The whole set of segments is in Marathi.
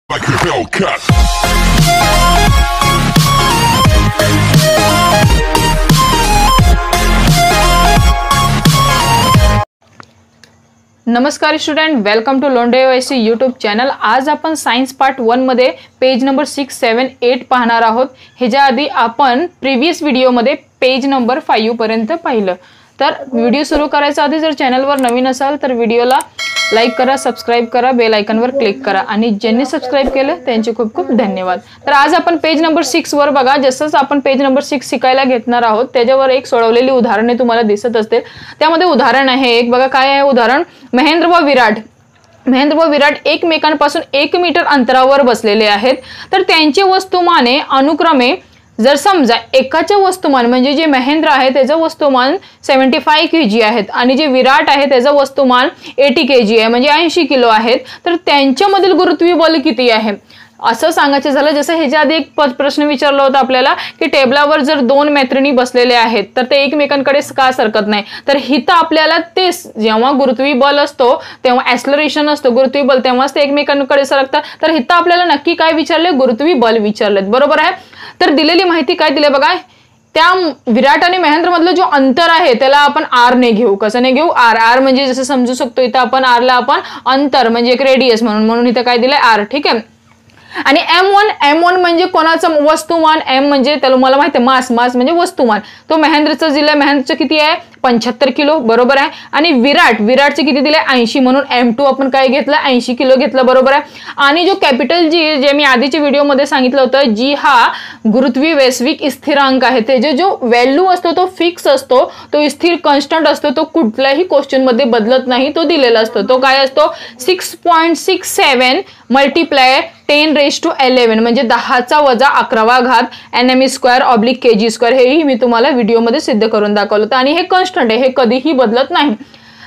Like a Hellcat. नमस्कार student, welcome to Londhe OIC YouTube channel. आज आपण सायन्स पार्ट 1 मध्ये पेज नंबर 6, 7, 8 पाहणार आहोत। ह्याच्या आधी आपण प्रीवियस व्हिडिओमध्ये पेज नंबर 5 पर्यंत पाहिलं। तर व्हिडिओ सुरू करायच्या आधी जर चॅनलवर नवीन असाल तर व्हिडिओला लाईक करा, सबस्क्राइब करा, बेल आयकॉनवर क्लिक करा आणि ज्यांनी सबस्क्राइब केलं त्यांचे खूप खूप धन्यवाद। तर आज आपण पेज नंबर 6 वर बघा, जसंच आपण पेज नंबर 6 शिकायला घेणार आहोत त्याच्यावर एक सोडवलेली उदाहरणे तुम्हाला दिसत असतील। त्यामध्ये उदाहरण आहे एक, बघा काय आहे उदाहरण। महेंद्र व विराट एकमेकांपासून 1 मीटर अंतरावर बसलेले आहेत। तर त्यांचे वस्तुमाने अनुक्रमे, जर समजा एकाचे वस्तुमान म्हणजे जे महेंद्र आहे त्याचं वस्तुमान 75 kg आहेत आणि जे विराट आहे त्याचं वस्तुमान 80 kg आहे, म्हणजे 80 किलो आहेत। तर त्यांच्यामधील गुरुत्वीय बल किती आहे असं सांगायचं झालं। जसं ह्याच्या आधी एक प्रश्न विचारला होता आपल्याला की टेबलावर जर 2 मैत्रिणी बसलेले आहेत तर ते एकमेकांकडे का सरकत नाही। तर हिथं आपल्याला ते जेव्हा गुरुत्वीय बल असतो तेव्हा ऍक्सलरेशन असतो गुरुत्वीय बल, तेव्हाच ते एकमेकांकडे सरकतात। तर हिथं आपल्याला नक्की काय विचारले, गुरुत्वीय बल विचारलेत, बरोबर आहे। तर दिलेली माहिती काय दिले बघा, त्या विराट आणि महेंद्र मधलं जो अंतर आहे त्याला आपण आर ने घेऊ। कसं ने घेऊ, आर म्हणजे जसं समजू शकतो इथं आपण आर ला आपण अंतर म्हणजे एक रेडियस म्हणून इथं काय दिलंय आर, ठीक आहे। आणि M1 म्हणजे कोणाचं वस्तुमान, M म्हणजे त्याला मला माहिती आहे मास म्हणजे वस्तुमान, तो महेंद्रचं दिलंय, महेंद्रचं किती आहे 75 किलो, बरोबर आहे। आणि विराटचे किती दिले 80, म्हणून M2 आपण काय घेतलं 80 किलो घेतलं, बरोबर आहे। आणि जो कॅपिटल जी जे मी आधीच्या व्हिडिओमध्ये सांगितलं होतं, जी हा गुरुत्वीय वैश्विक स्थिरांक आहे, त्याचे जो व्हॅल्यू असतो तो फिक्स असतो, तो स्थिर कॉन्स्टंट असतो, तो कुठल्याही क्वेश्चन मध्ये बदलत नाही, तो दिलेला असतो। तो काय असतो 6.67 मल्टिप्लाय 10⁻11 म्हणजे 10⁻11 nm²/kg²। हेही मी तुम्हाला व्हिडिओमध्ये सिद्ध करून दाखवलं होतं आणि हे कॉन्स्टंट आहे, हे कधीही बदलत नाही।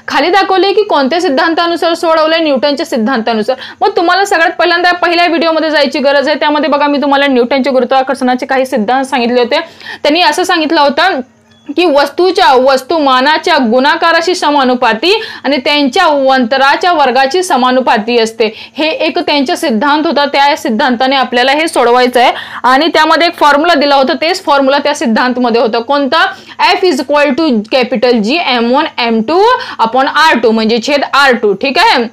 खाली दाखवले की कोणत्या सिद्धांतानुसार सोडवलंय, न्यूटनच्या सिद्धांतानुसार। मग तुम्हाला सगळ्यात पहिल्यांदा पहिल्या व्हिडिओमध्ये जायची गरज आहे। त्यामध्ये बघा मी तुम्हाला न्यूटनच्या गुरुत्वाकर्षणाचे काही सिद्धांत सांगितले होते। त्यांनी असं सांगितलं होतं की वस्तुमानाच्या गुणाकाराशी समानुपाती आणि त्यांच्या अंतराच्या वर्गाची समानुपाती असते। हे एक त्यांचा सिद्धांत होता, त्या सिद्धांताने आपल्याला हे सोडवायचं आहे। आणि त्यामध्ये एक फॉर्म्युला दिला होता, तेच फॉर्म्युला त्या सिद्धांतामध्ये होतं, कोणता F = capital G M1 M2/R2 म्हणजे छेद R2, ठीक आहे,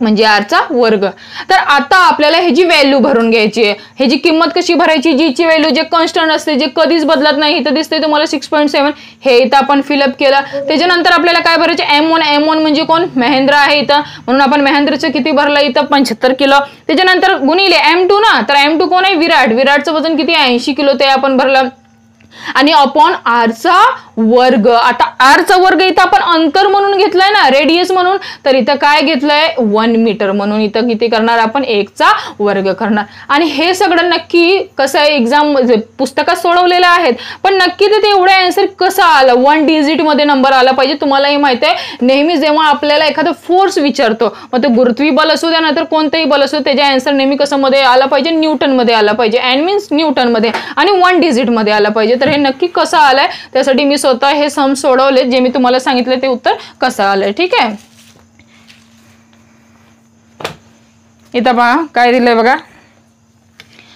म्हणजे R चा वर्ग। तर आता आपल्याला ह्याची व्हॅल्यू भरून घ्यायची आहे। ह्याची किंमत कशी भरायची, जी ची व्हॅल्यू जे कॉन्स्टंट असते, जे कधीच बदलत नाही, इथं दिसते तुम्हाला 6.7, हे इथं आपण फिलअप केलं। त्याच्यानंतर आपल्याला काय भरायचे, M1 म्हणजे कोण, महेंद्र आहे इथं, म्हणून आपण महेंद्रचं किती भरलं इथं 75 किलो। त्याच्यानंतर गुणिले M2 ना, तर M2 कोण आहे, विराटचं वजन किती 80 किलो, ते आपण भरलं। आणि अपॉन R चा वर्ग। आता R चा वर्ग इथं आपण अंतर म्हणून घेतलाय ना, रेडियस म्हणून, तर इथं काय घेतलंय 1 मीटर, म्हणून इथं किती करणार आपण 1 चा वर्ग करणार। आणि हे सगळं नक्की कसं आहे, एक्झाम पुस्तकात सोडवलेलं आहेत, पण नक्की ते एवढं आन्सर कसं आलं, 1 डिजिट मध्ये नंबर आला पाहिजे। तुम्हालाही माहिती आहे नेहमी जेव्हा आपल्याला एखादा फोर्स विचारतो, मग ते गुरुत्वीय बल असू द्या नाहीतर कोणतेही बल असू, त्याचा आन्सर नेहमी कसं मध्ये आला पाहिजे, न्यूटन मध्ये आला पाहिजे, एन मीन्स न्यूटन मध्ये, आणि 1 डिजिट मध्ये आला पाहिजे। तर हे नक्की कसं आलंय त्यासाठी मी स्वतः हे सम सोडवले, जे मी तुम्हाला सांगितले ते उत्तर कसं आलंय, ठीक आहे। इथं पहा काय दिलंय बघा,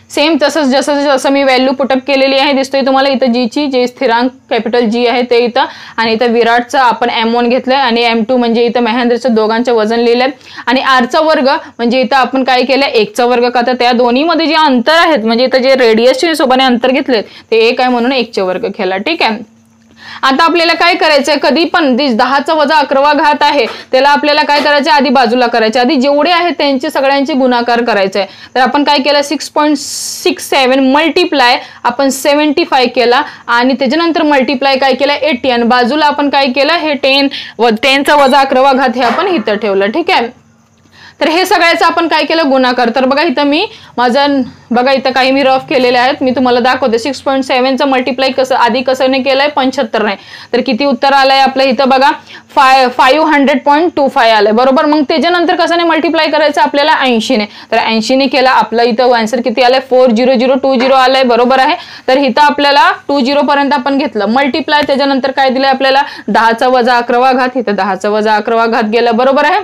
सेम तसंच जसं मी व्हॅल्यू पुटअप केलेली आहे, दिसतोय तुम्हाला इथं जी ची, जे स्थिरांक कॅपिटल G आहे ते इथं, आणि इथं विराटचं आपण M1 घेतलंय आणि M2 म्हणजे इथं महेंद्रचं दोघांचं वजन लिहिलंय। आणि R चा वर्ग म्हणजे इथं आपण काय केलंय 1 चा वर्ग, का तर त्या दोन्हीमध्ये जे अंतर आहेत म्हणजे इथं जे रेडियसच्या हिशोबाने अंतर घेतले ते 1 आहे म्हणून 1 चा वर्ग केला, ठीक आहे। आता आपल्याला काय करायचंय, कधी पण 10⁻11 आहे त्याला आपल्याला काय करायचं, आधी बाजूला करायचे, आधी जेवढे आहेत त्यांचे सगळ्यांचे गुणाकार करायचे। तर आपण काय केलं 6.67 मल्टिप्लाय आपण 75 केला आणि त्याच्यानंतर मल्टिप्लाय काय केलं 80 आणि बाजूला आपण काय केलं हे 10 चा -11 हे आपण इथं ठेवलं, ठीक आहे। तर हे सगळ्याचं आपण काय केलं गुणाकार। तर बघा इथं मी माझं बघा इथं काही मी रफ केलेले आहेत, मी तुम्हाला दाखवते। 6.7 चा मल्टिप्लाय कसं आधी कसं ने केलंय 75 नाही, तर किती उत्तर आलंय आपलं इथं बघा 500.25 आलंय, बरोबर। मग त्याच्यानंतर कसं ने मल्टिप्लाय करायचं आपल्याला 80 ने, तर 80 ने केला, आपलं इथं आन्सर किती आलंय 40020 आलंय, बरोबर आहे। तर इथं आपल्याला 20 पर्यंत आपण घेतलं मल्टिप्लाय, त्याच्यानंतर काय दिलंय आपल्याला 10⁻11 इथं 10⁻11 गेलं, बरोबर आहे।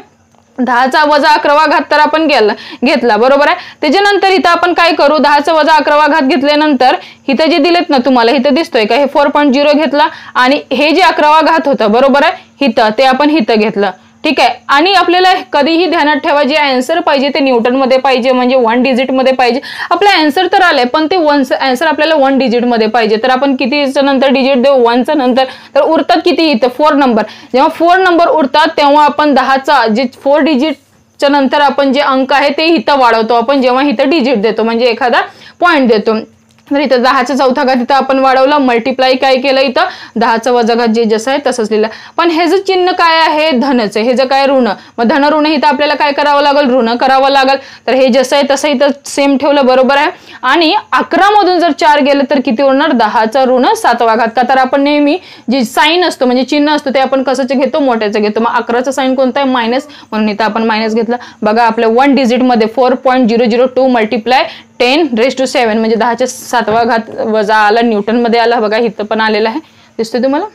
10चा वजा 11वा घात तर आपण घेतला बरोबर आहे। त्याच्यानंतर इथं आपण काय करू, 10चा वजा 11वा घात घेतल्यानंतर इथं जे दिलेत ना तुम्हाला इथं दिसतोय का, हे 4.0 घेतला आणि हे जे 11वा घात होतं बरोबर आहे इथं, ते आपण इथं घेतलं ठीक आहे। आणि आपल्याला कधीही ध्यानात ठेवा, जे आन्सर पाहिजे ते न्यूटन मध्ये पाहिजे, म्हणजे 1 डिजिट मध्ये पाहिजे। आपला आन्सर तर आलाय पण ते आन्सर आपल्याला 1 डिजिट मध्ये पाहिजे। तर आपण कितीच्या नंतर डिजिट देऊ, 1च्या नंतर, तर उरतात किती इथं 4 नंबर। जेव्हा 4 नंबर उरतात तेव्हा आपण 10चा जे 4 डिजिटच्या नंतर आपण जे अंक आहे ते इथं वाढवतो आपण, जेव्हा इथं डिजिट देतो म्हणजे एखादा पॉइंट देतो। तर इथं 10चा चौथा घात इथं आपण वाढवला, मल्टिप्लाय काय केलं इथं 10चा वजा घात जे जसं आहे तसंच लिहिलं। पण हे जे चिन्ह काय आहे धनच आहे, हे जे काय ऋण, मग धन ऋण इथं आपल्याला काय करावं लागेल, ऋण करावं लागेल। तर हे जसं आहे तसं इथं सेम ठेवलं बरोबर आहे। आणि 11 मधून जर 4 गेले तर किती होणार, 10चा ऋण 7वा घात। का तर आपण नेहमी जे साइन असतो म्हणजे चिन्ह असतो ते आपण कशाचं घेतो, मोठ्याचं घेतो। मग 11चा साइन कोणता आहे, मायनस, म्हणून इथं आपण मायनस घेतलं। बघा आपल्या 1 डिजिट मध्ये 4.002 मल्टिप्लाय 10⁻⁷ म्हणजे 10च्या 7वा घात वजा आला, न्यूटन मध्ये आला। बघा इथं पण आलेला आहे, दिसतोय तुम्हाला,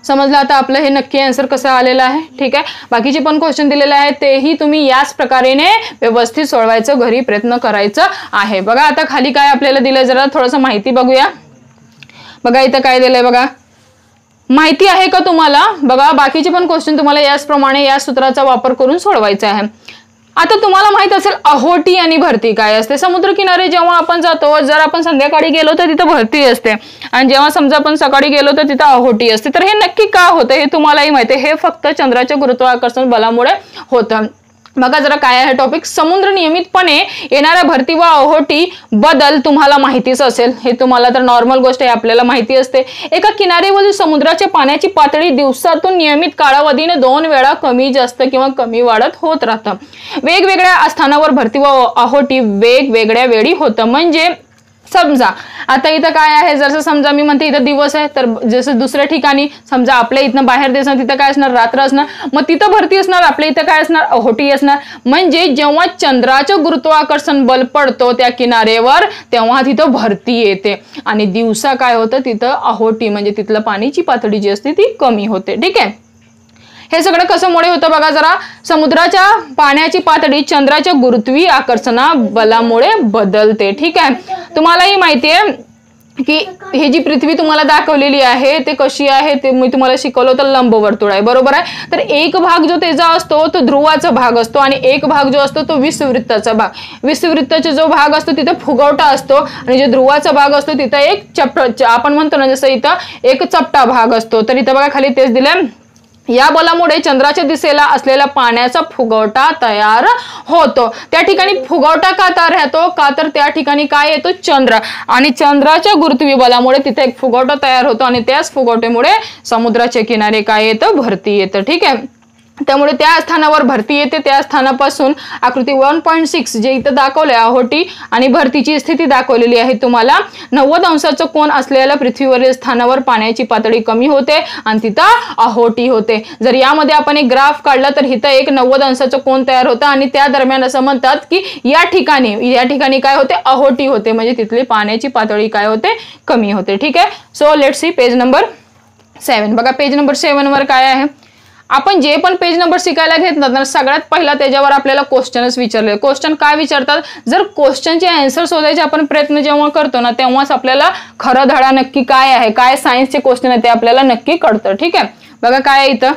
समजलं आता आपलं हे नक्की आन्सर कसं आलेलं आहे ठीक आहे। बाकीचे पण क्वेश्चन दिलेले आहेत तेही तुम्ही याच प्रकारेने व्यवस्थित सोडवायचं, घरी प्रयत्न करायचं आहे। बघा आता खाली काय आपल्याला दिलंय, जरा थोडंसं माहिती बघूया। बघा इथं काय दिलंय, बघा माहिती आहे का तुम्हाला, बघा बाकीचे पण क्वेश्चन तुम्हाला याचप्रमाणे या सूत्राचा वापर करून सोडवायचा आहे। आता तुम्हाला माहित असेल अहोटी आणि भरती काय असते। समुद्रकिनारे जेव्हा आपण जातो, जर आपण संध्याकाळी गेलो तर तिथं भरती असते आणि जेव्हा समजा आपण सकाळी गेलो तर तिथं अहोटी असते। तर हे नक्की का होतं हे तुम्हालाही माहिती आहे, हे फक्त चंद्राच्या गुरुत्वाकर्षण बलामुळे होतं। बघा जरा काय आहे टॉपिक, समुद्र नियमितपणे येणाऱ्या भरती व अहोटी बदल तुम्हाला माहितीच असेल, हे तुम्हाला तर नॉर्मल गोष्ट आहे, आपल्याला माहिती असते। एका किनाऱ्यावरील समुद्राच्या पाण्याची पातळी दिवसातून नियमित कालावधीने 2 वेळा कमी जास्त किंवा कमी वाढत होत राहतं। वेगवेगळ्या स्थानावर भरती व अहोटी वेगवेगळ्या वेळी होतं। म्हणजे समजा आता इथं काय आहे, जसं समजा मी म्हणते इथं दिवस आहे, तर जसं दुसऱ्या ठिकाणी समजा आपल्या इथनं बाहेर देशात तिथं काय असणार, रात्र असणार, मग तिथं भरती असणार, आपल्या इथं काय असणार, अहोटी असणार। म्हणजे जेव्हा चंद्राचं गुरुत्वाकर्षण बल पडतो त्या किनाऱ्यावर तेव्हा तिथं भरती येते आणि दिवसा काय होतं तिथं अहोटी, म्हणजे तिथलं पाण्याची पातळी जी असते ती कमी होते ठीक आहे। हे सगळं कशामुळे होतं बघा जरा, समुद्राच्या पाण्याची पातळी चंद्राच्या गुरुत्वीय आकर्षणा बलामुळे बदलते ठीक आहे। तुम्हालाही माहिती आहे की ही जी पृथ्वी तुम्हाला दाखवलेली आहे ते कशी आहे, ते मी तुम्हाला शिकवलं होतं, लंबवर्तुळ आहे बरोबर आहे। तर एक भाग जो त्याचा असतो तो ध्रुवाचा भाग असतो आणि एक भाग जो असतो तो विषुववृत्ताचा भाग। विषुववृत्ताचा जो भाग असतो तिथे फुगवटा असतो आणि जो ध्रुवाचा भाग असतो तिथं एक आपण म्हणतो ना जसं इथं एक चपटा भाग असतो। तर इथं बघा खाली तेच दिलंय, या बलामुळे चंद्राच्या दिशेला असलेला पाण्याचा फुगवटा तयार होतो। त्या ठिकाणी फुगवटा का तयार होतो, का तर त्या ठिकाणी काय येतो, चंद्र, आणि चंद्राच्या गुरुत्वीय बलामुळे तिथे एक फुगवटा तयार होतो आणि त्याच फुगवट्यामुळे समुद्राच्या किनारे काय येतं, भरती येतं ठीक आहे। त्यामुळे त्या स्थानावर भरती येते, त्या स्थानापासून आकृती 1.6 जे इथं दाखवलंय अहोटी आणि भरतीची स्थिती दाखवलेली आहे तुम्हाला। 90 अंशाचा कोन असलेल्या पृथ्वीवरील स्थानावर पाण्याची पातळी कमी होते आणि तिथं अहोटी होते। जर यामध्ये आपण एक ग्राफ काढला तर इथं एक 90 अंशाचा कोन तयार होता आणि त्या दरम्यान असं म्हणतात की या ठिकाणी काय होते, अहोटी होते, म्हणजे तिथली पाण्याची पातळी काय होते, कमी होते ठीक आहे। So let's see page number 7। बघा पेज नंबर 7 वर काय आहे, आपण जे पण पेज नंबर शिकायला घेतलं तर सगळ्यात पहिला त्याच्यावर आपल्याला क्वेश्चनच विचारले। क्वेश्चन काय विचारतात, जर क्वेश्चनचे आन्सर शोधायचे आपण प्रयत्न जेव्हा करतो ना तेव्हाच आपल्याला खरं धडा नक्की काय आहे, काय सायन्सचे क्वेश्चन आहे ते आपल्याला नक्की कळतं ठीक आहे। बघा काय आहे इथं,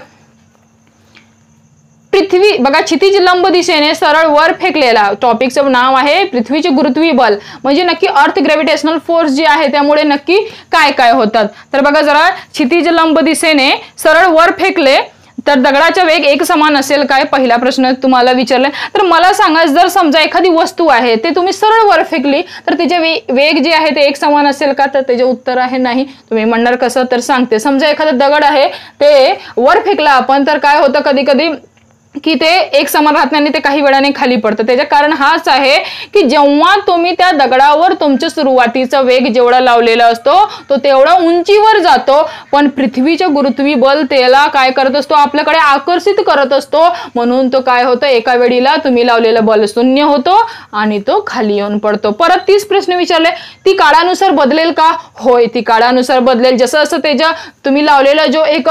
पृथ्वी बघा क्षितिज लंब दिशेने सरळ वर फेकलेला, टॉपिकचं नाव आहे पृथ्वीचे गुरुत्वीय बल, म्हणजे नक्की अर्थ ग्रॅव्हिटेशनल फोर्स जी आहे त्यामुळे नक्की काय काय होतात। तर बघा जरा, क्षितिज लंब दिशेने सरळ वर फेकले तर दगडाचा वेग एक समान असेल काय, पहिला प्रश्न तुम्हाला विचारलाय। तर मला सांगा, जर समजा एखादी वस्तू आहे ते तुम्ही सरळ वर फेकली तर तिचे वेग जे आहे ते एक समान असेल का, तर त्याचे उत्तर आहे नाही। तुम्ही म्हणणार कसं, तर सांगते, समजा एखादा दगड आहे ते वर फेकला आपण तर काय होतं कधी कधी की ते एक समान राहत नाही, ते काही वेळाने खाली पडतं। त्याचे कारण हाच आहे की जेव्हा तुम्ही त्या दगडावर तुमच्या सुरुवातीचा वेग जेवढा लावलेला असतो तो तेवढा उंचीवर जातो, पण पृथ्वीचे गुरुत्वीय बल त्याला काय करत असतो, आपल्याकडे आकर्षित करत असतो, म्हणून तो काय होतं, एका वेळीला तुम्ही लावलेलं बल शून्य होतो आणि तो खाली येऊन पडतो। परत 30 प्रश्न विचारले, ती काळानुसार बदलेल का, होय ती काळानुसार बदलेल। जसं असं त्याच्या तुम्ही लावलेला जो एक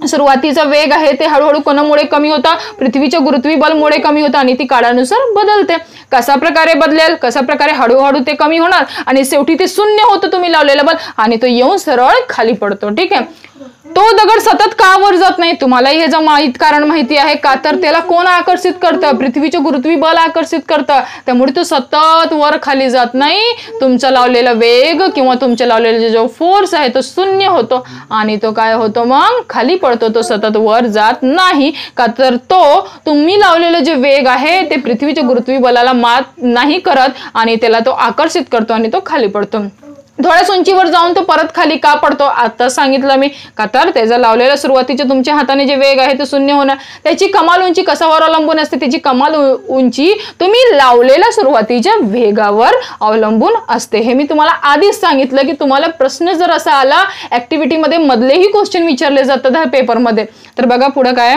सुरुवातीचा वेग आहे ते हळूहळू कोणामुळे कमी होता, पृथ्वीच्या गुरुत्वबळामुळे कमी होता आणि ती काळानुसार बदलते. कशा प्रकारे बदलेल, कशा प्रकारे हळूहळू ते कमी होणार आणि शेवटी ते शून्य होतं तुम्ही लावलेलं बल आणि तो येऊन सरळ खाली पडतो. ठीक आहे. तो दगड सतत का वर जात नाही, तुम्हालाही हे कारण माहिती आहे का, तर त्याला कोण आकर्षित करतं, पृथ्वीचे गुरुत्वबळ आकर्षित करतं. त्यामुळे तो सतत वर खाली जात नाही, तुमचा लावलेला वेग किंवा तुमच्या लावलेला जो फोर्स आहे तो शून्य होतो आणि तो काय होतो मग खाली पडतो. तो सतत वर जात नाही का, तर तो तुम्ही लावलेलं जे वेग आहे ते पृथ्वीच्या गुरुत्वबळाला मात नाही करत आणि त्याला तो आकर्षित करतो आणि तो खाली पडतो. थोड्याच उंचीवर जाऊन तो परत खाली का पडतो, आता सांगितलं मी का, तर त्याचा लावलेला सुरुवातीच्या तुमच्या हाताने जे वेग आहे ते शून्य होणार. त्याची कमाल उंची कशावर अवलंबून असते, त्याची कमाल उंची तुम्ही लावलेल्या सुरुवातीच्या वेगावर अवलंबून असते. हे मी तुम्हाला आधीच सांगितलं की तुम्हाला प्रश्न जर असा आला ऍक्टिव्हिटीमध्ये मधलेही क्वेश्चन विचारले जातात ह्या पेपरमध्ये. तर बघा पुढे काय,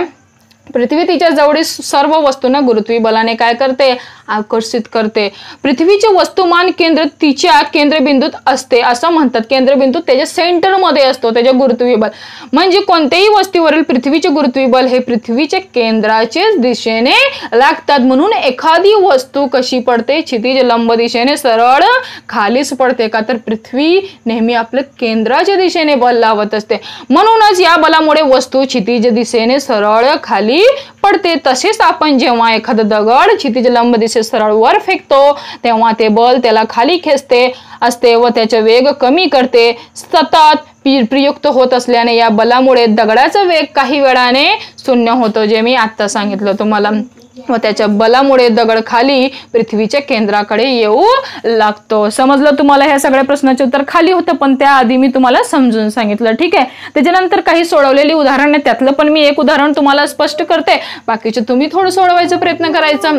पृथ्वी तिच्या जवळील सर्व वस्तूंना गुरुत्वबळाने काय करते, आकर्षित करते. पृथ्वीचे वस्तुमान केंद्र तिच्या केंद्रबिंदूत असते असं म्हणतात. केंद्रबिंदू त्याच्या सेंटरमध्ये असतो त्याच्या गुरुत्वबळ. म्हणजे कोणत्याही वस्तूवरील पृथ्वीचे गुरुत्वबळ हे पृथ्वीच्या केंद्राच्या दिशेने लागतात. म्हणून एखादी वस्तू कशी पडते, क्षितिज लंब दिशेने सरळ खालीच पडते का, तर पृथ्वी नेहमी आपल्या केंद्राच्या दिशेने बल लावत असते. म्हणूनच या बलामुळे वस्तू क्षितिज दिशेने सरळ खाली पडते. तसेच आपण जेव्हा एखादा दगड क्षितिज लंब दिशेने सरळ वर फेकतो तेव्हा ते बल त्याला खाली खेचते असते व त्याचा वेग कमी करते. सतत प्रयुक्त होत असल्याने या बलामुळे दगडाचा वेग काही वेळाने शून्य होतो, जे मी आता सांगितलं तुम्हाला. व त्याच्या बलामुळे दगड खाली पृथ्वीच्या केंद्राकडे येऊ लागतो. समजलं तुम्हाला. ह्या सगळ्या प्रश्नाचे उत्तर खाली होतं पण त्याआधी मी तुम्हाला समजून सांगितलं. ठीक आहे. त्याच्यानंतर काही सोडवलेली उदाहरण आहे, त्यातलं पण मी एक उदाहरण तुम्हाला स्पष्ट करते, बाकीचे तुम्ही थोडं सोडवायचा प्रयत्न करायचा.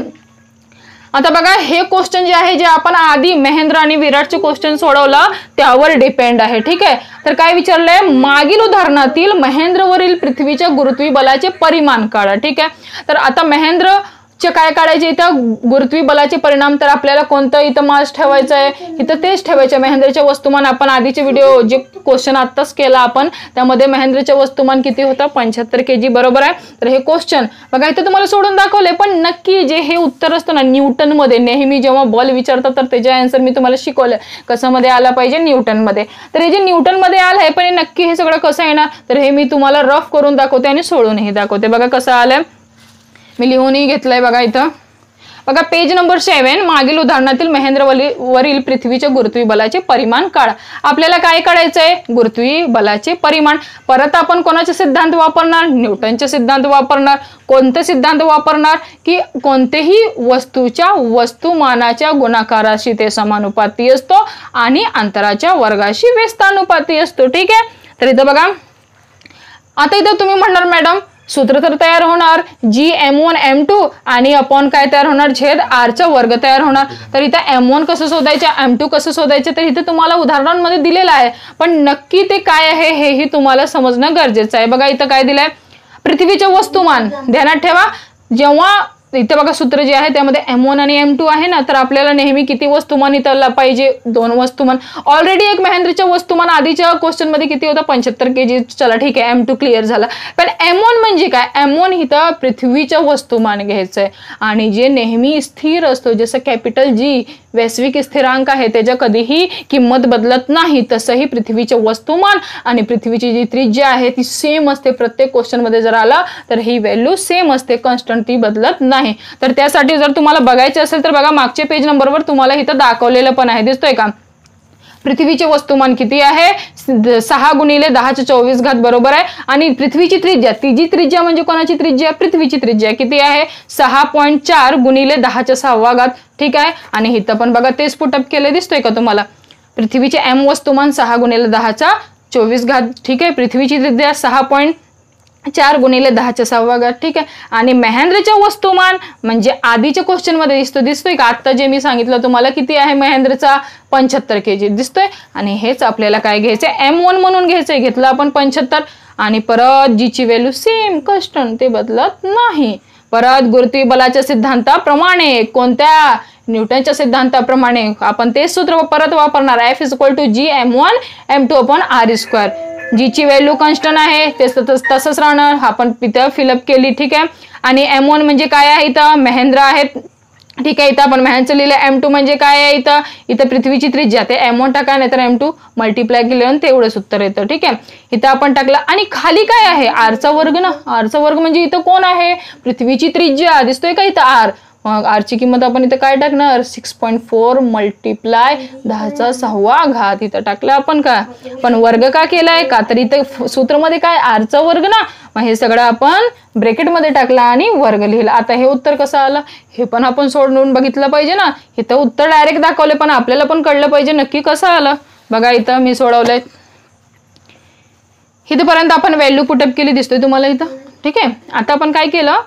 आता बघा हे क्वेश्चन जे आहे जे आपण आधी महेंद्र आणि विराटचे क्वेश्चन सोडवलं त्यावर डिपेंड आहे. ठीक आहे. तर काय विचारलंय, मागील उदाहरणातील महेंद्रवरील पृथ्वीच्या गुरुत्वबळाचे परिमाण काढा. ठीक आहे. तर आता महेंद्र चे काय काढायचे, इथं गुरुत्वबळाचे परिणाम, तर आपल्याला कोणतं इथं मास ठेवायचं आहे, इथं तेच ठेवायचे. महेंद्रचे वस्तुमान आपण आधीचे व्हिडिओ जे क्वेश्चन आत्ताच केला आपण त्यामध्ये महेंद्रचे वस्तुमान किती होतं, 75 kg. बरोबर आहे. तर हे क्वेश्चन बघा इथं तुम्हाला सोडून दाखवले, पण नक्की जे हे उत्तर असतं ना न्यूटन मध्ये, नेहमी जेव्हा बल विचारतात तर त्याचे आन्सर मी तुम्हाला शिकवलं कशामध्ये आला पाहिजे, न्यूटन मध्ये. तर हे जे न्यूटन मध्ये आलं आहे पण नक्की हे सगळं कसं येणार, तर हे मी तुम्हाला रफ करून दाखवते आणि सोडूनही दाखवते. बघा कसं आलंय, मी लिहूनही घेतलंय. बघा इथं बघा पेज नंबर 7, मागील उदाहरणातील महेंद्रवरील पृथ्वीच्या गुरुत्वबळाचे परिमाण काढा. आपल्याला काय काढायचंय, गुरुत्वबळाचे परिमाण. परत आपण कोणाचे सिद्धांत वापरणार, न्यूटनचे सिद्धांत वापरणार. कोणते सिद्धांत वापरणार की कोणतेही वस्तूच्या वस्तुमानाच्या गुणाकाराशी ते समानुपाती असतो आणि अंतराच्या वर्गाशी व्यस्तानुपाती असतो. ठीक आहे. तर इथं बघा आता इथं तुम्ही म्हणणार मॅडम सूत्र तर तयार होणार Gm1 M2 आणि अपॉन काय तयार होणार, छेद R चा वर्ग तयार होणार. तर इथं M1 कसं शोधायचं, M2 कसं शोधायचं, तर इथे तुम्हाला उदाहरणांमध्ये दिलेलं आहे पण नक्की ते काय आहे हेही तुम्हाला समजणं गरजेचं आहे. बघा इथं काय दिलंय, पृथ्वीचे वस्तुमान. ध्यानात ठेवा, जेव्हा इथे बघा सूत्र जे आहे त्यामध्ये M1 आणि M2 आहे ना, तर आपल्याला नेहमी किती वस्तुमान इथं पाहिजे, 2 वस्तुमान. ऑलरेडी एक महेंद्रच्या वस्तुमान आधीच्या क्वेश्चन मध्ये किती होता, 75 kg. चला ठीक आहे, M2 क्लिअर झाला. पण M1 म्हणजे काय, M1 इथं पृथ्वीच्या वस्तुमान घ्यायचंय आणि जे नेहमी स्थिर असतो, जसं कॅपिटल G वैश्विक स्थिरांक आहे त्याच्या कधीही किंमत बदलत नाही, तसंही पृथ्वीचे वस्तुमान आणि पृथ्वीची जी त्रिज्या आहे ती सेम असते. प्रत्येक क्वेश्चन मध्ये जर आला तर ही व्हॅल्यू सेम असते, कॉन्स्टंट ती बदलत नाही. तर त्यासाठी जर तुम्हाला बघायचे असेल तर बघा मागच्या पेज नंबरवर तुम्हाला इथं दाखवलेलं पण आहे, दिसतोय का. पृथ्वीचे वस्तुमान किती आहे, 6 × 10⁻²4. बरोबर आहे. आणि पृथ्वीची त्रिज्या, तिची त्रिज्या म्हणजे कोणाची त्रिज्या, पृथ्वीची त्रिज्या किती आहे, 6.4 × 10⁻6. ठीक आहे. आणि इथं पण बघा तेच पुटअप केले, दिसतोय का तुम्हाला. पृथ्वीचे M वस्तुमान 6 × 10⁻²4. ठीक आहे. पृथ्वीची त्रिज्या 6.4 × 10⁻6. ठीक आहे. आणि महेंद्रच्या वस्तुमान म्हणजे आधीच्या क्वेश्चन मध्ये दिसतोय का, आता जे मी सांगितलं तुम्हाला किती आहे महेंद्रचा, 75 kg दिसतोय. आणि हेच आपल्याला काय घ्यायचंय, M1 म्हणून घ्यायचंय. घेतलं आपण 75 आणि परत जी ची व्हॅल्यू सेम कॉन्स्टंट, ते बदलत नाही. परत गुरुत्वीय बलाच्या सिद्धांताप्रमाणे, कोणत्या? न्यूटनच्या सिद्धांताप्रमाणे आपण तेच सूत्र परत वापरणार, F = G m1 m2/r². जी ची व्हॅल्यू कॉन्स्टंट आहे ते तसंच राहणार, आपण इथं फिलअप केली. ठीक आहे. आणि m1 म्हणजे काय आहे? इथं महेंद्र आहेत. ठीक आहे. इथं आपण महेंद्र लिहिलं. m2 म्हणजे काय आहे? इथं पृथ्वीची त्रिज्या, ते m1 टाका नाही तर m2 मल्टिप्लाय केलं तेवढंच उत्तर येतं. ठीक आहे. इथं आपण टाकलं आणि खाली काय आहे? r² ना. r² म्हणजे इथं कोण आहे? पृथ्वीची त्रिज्या दिसतोय का इथं r. मग r ची किंमत आपण इथं काय टाकणार? 6.4 × 10⁻⁴ इथं टाकलं आपण. का पण वर्ग का केलाय? का तर इथं सूत्रमध्ये काय r² ना. मग हे सगळं आपण ब्रॅकेटमध्ये टाकला आणि वर्ग लिहिला. आता हे उत्तर कसं आलं हे पण आपण सोडवून बघितलं पाहिजे ना. इथं उत्तर डायरेक्ट दाखवले पण आपल्याला पण कळलं पाहिजे नक्की कसं आलं. बघा इथं मी सोडवलंय. इथपर्यंत आपण व्हॅल्यू पुटअप केली दिसतोय तुम्हाला इथं. ठीक आहे. आता आपण काय केलं,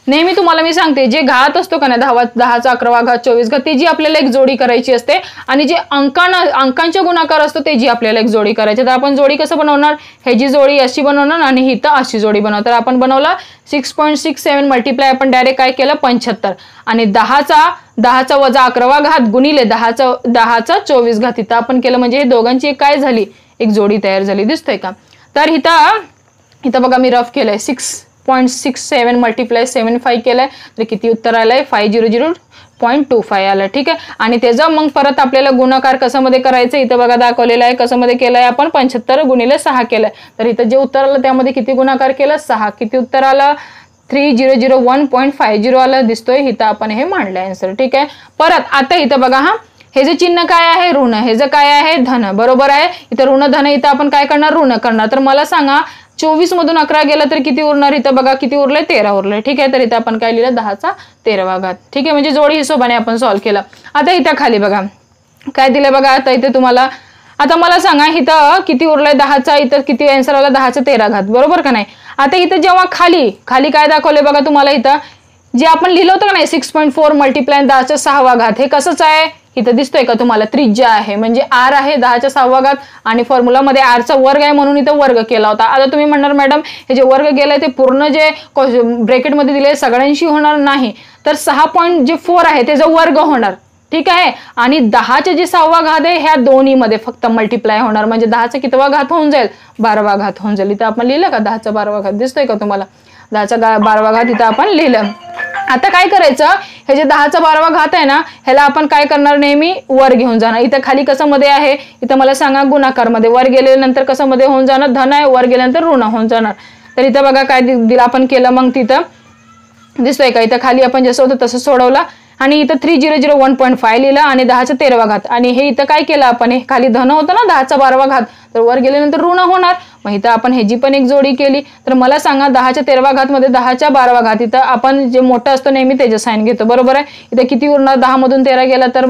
नेहमी तुम्हाला मी सांगते जे घात असतो का ना 10चा 11वा घात 24 घात ते जी आपल्याला एक जोडी करायची असते आणि जे अंकांच्या गुणाकार असतो ते जी आपल्याला एक जोडी करायची. तर आपण जोडी कसं बनवणार? हे जी जोडी अशी बनवणार आणि इथं अशी जोडी बनवणार. तर आपण बनवला 6.67 मल्टिप्लाय आपण डायरेक्ट काय केलं 75 आणि 10चा वजा 11वा घात गुणिले 10चा 24 घात इथं आपण केलं म्हणजे हे दोघांची एक काय झाली? एक जोडी तयार झाली. दिसतोय का? तर इथं बघा मी रफ केलंय 6.67 मल्टिप्लाय 75 केलंय तर किती उत्तर आलंय? 500.25 आलं. ठीक आहे. आणि त्याचा मग परत आपल्याला गुणाकार कशामध्ये करायचं इथं बघा दाखवलेलं आहे. कशामध्ये केलंय आपण? 75 × 6 केलंय. तर इथं जे उत्तर आलं त्यामध्ये किती गुणाकार केलं? 6. किती उत्तर आलं? 3001.50 आलं. दिसतोय इथं आपण हे मांडलंय आन्सर. ठीक आहे. परत आता इथं बघा हे जे चिन्ह काय आहे? ऋण. हे जे काय आहे? धन. बरोबर आहे. इथं ऋण धन इथं आपण काय करणार? ऋण करणार. तर मला सांगा 24 मधून 11 गेला तर किती उरणार? इथं बघा किती उरलंय? 13 उरलंय. ठीक आहे. तर इथं आपण काय लिहिलं? 10चा 13वा घात. ठीक आहे. म्हणजे जोडी हिशोबाने आपण सॉल्व्ह केलं. आता इथं खाली बघा काय दिलं बघा. आता इथे तुम्हाला आता मला सांगा इथं किती उरलंय? 10चा इथं किती आन्सर आला? 10चा 13 घात. बरोबर का नाही? आता इथं जेव्हा खाली काय दाखवले बघा तुम्हाला इथं जे आपण लिहिलं होतं का नाही 6.4 मल्टिप्लाय 10चा 6वा घात हे कसंच आहे? इथं दिसतोय का तुम्हाला? त्रिज्या आहे म्हणजे r आहे 10चा 6वा घात आणि फॉर्म्युलामध्ये r चा वर्ग आहे म्हणून इथं वर्ग केला होता. आता तुम्ही म्हणणार मॅडम हे जे वर्ग केलंय ते पूर्ण जे ब्रॅकेटमध्ये दिले सगळ्यांशी होणार नाही. तर 6.4 आहे त्याचा वर्ग होणार. ठीक आहे. आणि 10चा जे 6वा घात आहे ह्या दोन्हीमध्ये फक्त मल्टिप्लाय होणार म्हणजे 10चा कितवा घात होऊन जाईल? 12वा घात होऊन जाईल. इथं आपण लिहिलं का 10चा 12वा घात? दिसतोय का तुम्हाला? 10चा 12वा घात इथं आपण लिहिलं. आता काय करायचं? हे जे 10चा 12वा घात आहे ना ह्याला आपण काय करणार? नेहमी वर घेऊन जाणार. इथं खाली कशामध्ये आहे? इथं मला सांगा गुणाकारमध्ये. वर गेल्यानंतर कशामध्ये होऊन जाणार? धन आहे. वर गेल्यानंतर ऋण होऊन जाणार. तर इथं बघा काय दिलं आपण केलं मग तिथं दिसतोय का? इथं खाली आपण जसं होतं तसं सोडवलं आणि इथं 3001.5 लिहिलं आणि 10चा 13वा घात आणि हे इथं काय केलं आपण? हे खाली धन होतं ना 10चा 12वा घात तर वर गेल्यानंतर ऋण होणार. मग इथं आपण ह्याची पण एक जोडी केली. तर मला सांगा 10च्या 13वा घात मध्ये 10च्या 12वा घात इथं आपण जे मोठं असतो नेहमी त्याचे साइन घेतो. बरोबर आहे. इथं किती उरणार? 10 मधून 13 गेला तर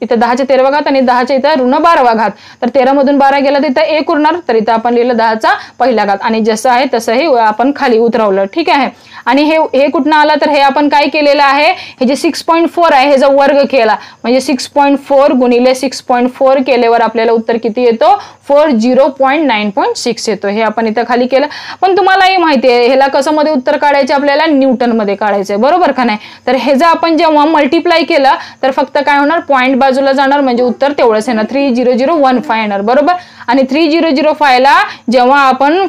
इथं 10च्या 13वा घात आणि 10च्या इथं ऋण 12वा घात. तर 13 मधून 12 गेला तर इथं 1 उरणार. तर इथं आपण लिहिलं 10चा पहिला घात आणि जसं आहे तसं हे आपण खाली उतरवलं. ठीक आहे. आणि हे कुठनं आलं? तर हे आपण काय केलेलं आहे? हे जे 6.4 आहे ह्याचा वर्ग केला म्हणजे 6.4 गुणिले 6.4 केल्यावर आपल्याला उत्तर किती येतो? 40.9.6 येतो. हे आपण इथं खाली केलं. पण तुम्हालाही माहिती आहे ह्याला कशामध्ये उत्तर काढायचे? आपल्याला न्यूटन मध्ये काढायचंय. बरोबर का नाही? तर हे जर आपण जेव्हा मल्टिप्लाय केलं तर फक्त काय होणार? पॉईंट बाजूला जाणार म्हणजे उत्तर तेवढंच येणार 30015 येणार. बरोबर. आणि 3005 ला जेव्हा आपण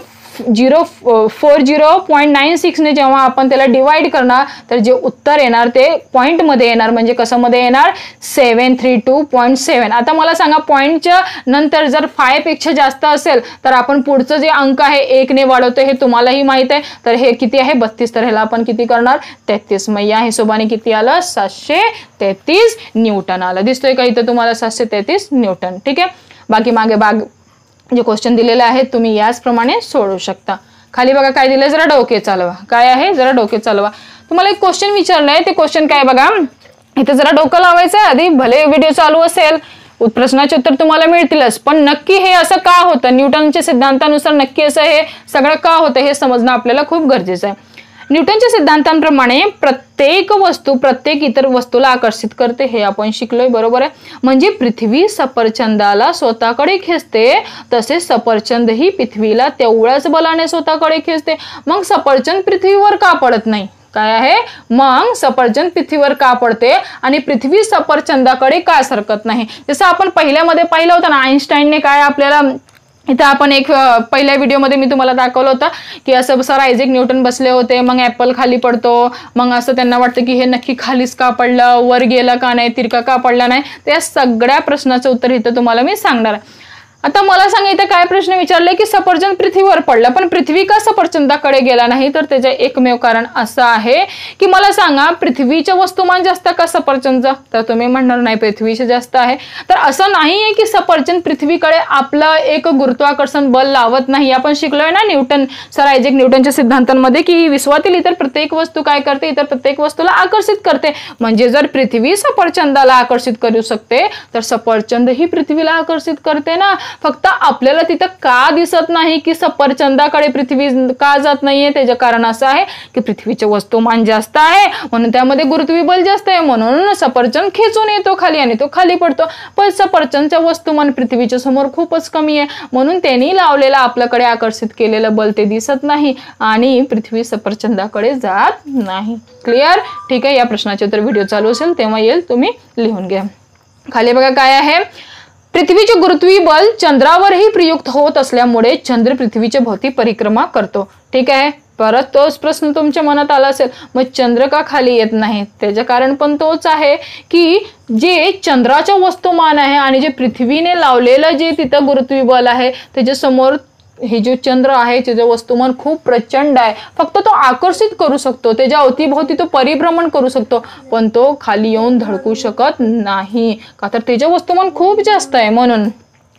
40.96 ने जेव्हा आपण त्याला डिवाइड करणार तर जे उत्तर येणार ते पॉइंट मध्ये येणार म्हणजे कशामध्ये येणार? 732.7. आता मला सांगा पॉइंटच्या नंतर जर 5 पेक्षा जास्त असेल तर आपण पुढचं जे अंक आहे 1 ने वाढवतो हे तुम्हालाही माहित आहे. तर हे किती आहे? 32. तर ह्याला आपण किती करणार? 33. मग या हिशोबाने किती आलं? 733 न्यूटन आलं. दिसतोय का इथं तुम्हाला? 733 न्यूटन. ठीक आहे. बाकी मागे जे क्वेश्चन दिलेले आहेत तुम्ही याचप्रमाणे सोडवू शकता. खाली बघा काय दिलंय? जरा डोके चालवा. काय आहे? जरा डोके चालवा. तुम्हाला एक क्वेश्चन विचारलंय ते क्वेश्चन काय बघा. इथे जरा डोकं लावायचं आहे आधी. भले व्हिडिओ चालू असेल प्रश्नाचे उत्तर तुम्हाला मिळतीलच पण नक्की हे असं का होतं? न्यूटनच्या सिद्धांतानुसार नक्की असं हे सगळं का होतं हे समजणं आपल्याला खूप गरजेचं आहे. न्यूटनच्या सिद्धांतांप्रमाणे प्रत्येक वस्तू प्रत्येक इतर वस्तूला आकर्षित करते हे आपण शिकलोय. बरोबर आहे. म्हणजे पृथ्वी सफरचंदाला स्वतःकडे खेचते तसे सफरचंद ही पृथ्वीला तेवढ्याच बलाने स्वतःकडे खेचते. मग सफरचंद पृथ्वीवर का पडत नाही? काय आहे मग सफरचंद पृथ्वीवर का पडते आणि पृथ्वी सफरचंदाकडे का सरकत नाही. जसं आपण पहिल्यामध्ये पाहिलं होतं ना, आईन्स्टाईनने काय आपल्याला इथं आपण एक पहिल्या व्हिडिओमध्ये मी तुम्हाला दाखवलं होतं की असं सर आयझॅक न्यूटन बसले होते, मग ॲपल खाली पडतो, मग असं त्यांना वाटतं की हे नक्की खालीच का पडलं, वर गेलं का नाही, तिरका का पडला नाही. त्या सगळ्या प्रश्नाचं उत्तर इथं तुम्हाला मी सांगणार आहे. आता मला सांगा इथं काय प्रश्न विचारले की सफरचंद पृथ्वीवर पडलं पण पृथ्वी का सफरचंदाकडे गेला नाही. तर त्याचे एकमेव कारण असं आहे की मला सांगा पृथ्वीचं वस्तुमान जास्त का सफरचंदचं. तर तुम्ही म्हणणार नाही पृथ्वीचं जास्त आहे. तर असं नाहीये की सफरचंद पृथ्वीकडे आपलं एक गुरुत्वाकर्षण बल लावत नाही. आपण शिकलोय ना न्यूटन सर आयझॅक न्यूटनच्या सिद्धांतांमध्ये की विश्वातील इतर प्रत्येक वस्तू काय करते, इतर प्रत्येक वस्तूला आकर्षित करते. म्हणजे जर पृथ्वी सफरचंदाला आकर्षित करू शकते तर सफरचंद ही पृथ्वीला आकर्षित करते ना. फक्त आपल्याला तिथं का दिसत नाही की सफरचंदाकडे पृथ्वी का जात नाहीये. त्याचं कारण असं आहे की पृथ्वीचे वस्तुमान जास्त आहे म्हणून त्यामध्ये गुरुत्वीय बल जास्त आहे म्हणून सफरचंद खेचून येतो खाली आणि तो खाली पडतो. पण सफरचंदचं वस्तुमान पृथ्वीच्या समोर खूपच कमी आहे म्हणून त्यांनी लावलेलं आपल्याकडे आकर्षित केलेलं बल ते दिसत नाही आणि पृथ्वी सफरचंदाकडे जात नाही. क्लिअर? ठीक आहे. या प्रश्नाचे उत्तर व्हिडिओ चालू असेल तेव्हा येईल, तुम्ही लिहून घ्या. खाली बघा काय आहे. पृथ्वीचे गुरुत्वीय बल चंद्रावरही प्रयुक्त होत असल्यामुळे चंद्र पृथ्वीच्या भोवती परिक्रमा करतो. ठीक आहे. परत तोच प्रश्न तुमच्या मनात आला असेल मग चंद्र का खाली येत नाही. त्याचं कारण पण तोच आहे की जे चंद्राचं वस्तुमान आहे आणि जे पृथ्वीने लावलेलं जे तिथं गुरुत्वीय बल आहे त्याच्या समोर हे जो चंद्र आहे त्याचं वस्तुमान खूप प्रचंड आहे. फक्त तो आकर्षित करू शकतो, त्याच्या अवतीभोवती तो परिभ्रमण करू शकतो पण तो खाली येऊन धडकू शकत नाही का तर त्याचं वस्तुमान खूप जास्त आहे म्हणून.